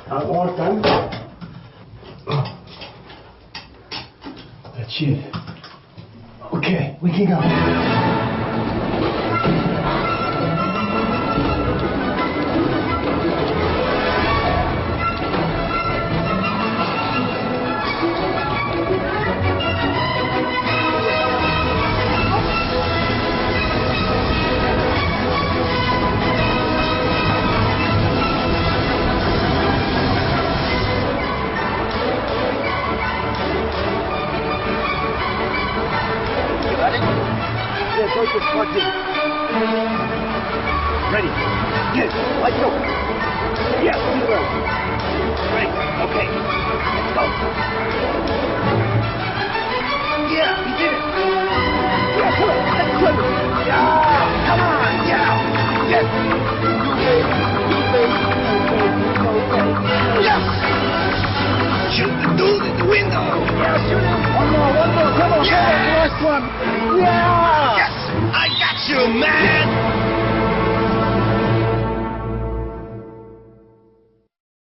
More time. That's it. Okay, we can go. Ready. Yes. Let's go. Yes. Ready. Okay. Let's go. Yeah, he did it. Yeah, come on. That's good. Yeah. Come on. Yeah. Yes. Yes. Shoot the dude in the window. Yeah, shoot him. One more. Come on. Yeah. Last one. Yeah.